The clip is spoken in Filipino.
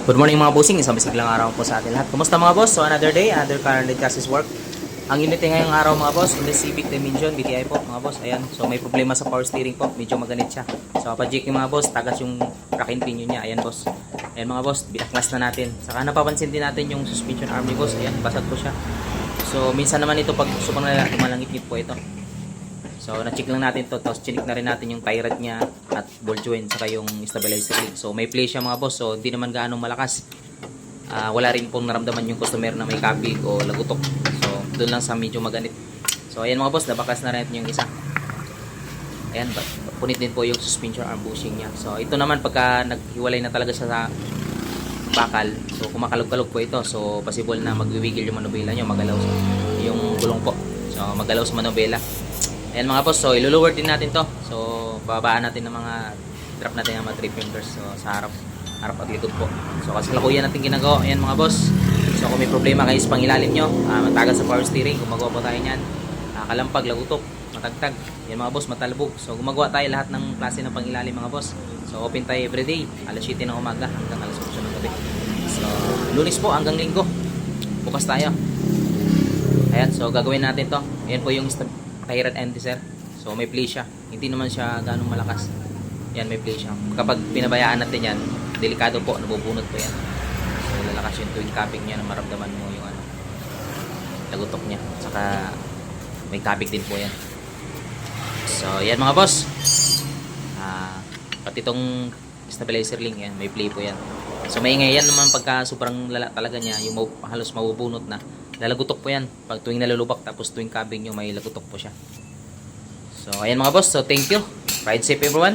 Good morning mga bossing, isang bisiglang araw po sa atin lahat. Kumusta mga boss? So another day, another car and chassis work. Ang unity ngayong araw mga boss, Honda Civic Dimension BTI po mga boss. Ayan, so may problema sa power steering po, medyo maganit siya. So pa-check mga boss, tagas yung rack and pinion niya. Ayan boss. Ayan mga boss, binaklas na natin. Saka napapansin din natin yung suspension arm ni boss. Ayan, basag po siya. So minsan naman ito pag subang na tumalangit-ngit po ito. So, na-check lang natin to, tapos chinik na rin natin yung tie rod niya at ball joint, saka yung stabilizer link. So, may play siya mga boss, so hindi naman gaano malakas. Wala rin pong naramdaman yung customer na may kabig o lagutok. So, doon lang sa medyo maganit. So, ayan mga boss, nabakas na rin yung isa. Ayan, punit din po yung suspension arm bushing niya. So, ito naman pagka naghiwalay na talaga siya sa bakal, so kumakalog-kalog po ito. So, possible na magwiwigil yung manubela nyo, magalaw yung gulong po. So, magalaw sa manubela. Ayan mga boss, so iluluward din natin to. So bababaan natin ng mga drop natin ng mga 3 fingers so, sa harap at likod po. So kasalukuyan natin ginagawa. Ayan mga boss. So kung may problema kayo sa pangilalim nyo, matagal sa power steering, gumagawa po tayo nyan. Kalampag, lagutok, matagtag. Ayan mga boss, matalbog. So gumagawa tayo lahat ng klase ng pangilalim mga boss. So open tayo everyday, alas 7 ng umaga hanggang alas 8 ng gabi. So Lunes po hanggang Linggo, bukas tayo. Ayan, so gagawin natin to. Ayan po yung tie rod end sir. So may play siya. Hindi naman siya ganong malakas. Yan, may play siya. Kapag pinabayaan natin yan, delikado po, nabubunot po yan. So lalakas yung tuwing kabig niya na maramdaman mo yung lagutok niya. Saka may kabig din po yan. So yan mga boss. Pati itong stabilizer link yan, may play po yan. So maingay yan naman pagka sobrang lala talaga niya, yung halos mabubunot na. Lalagutok po yan pag tuwing nalulubak, tapos tuwing kabig nyo may lagutok po siya. So ayan mga boss, so thank you, ride safe everyone.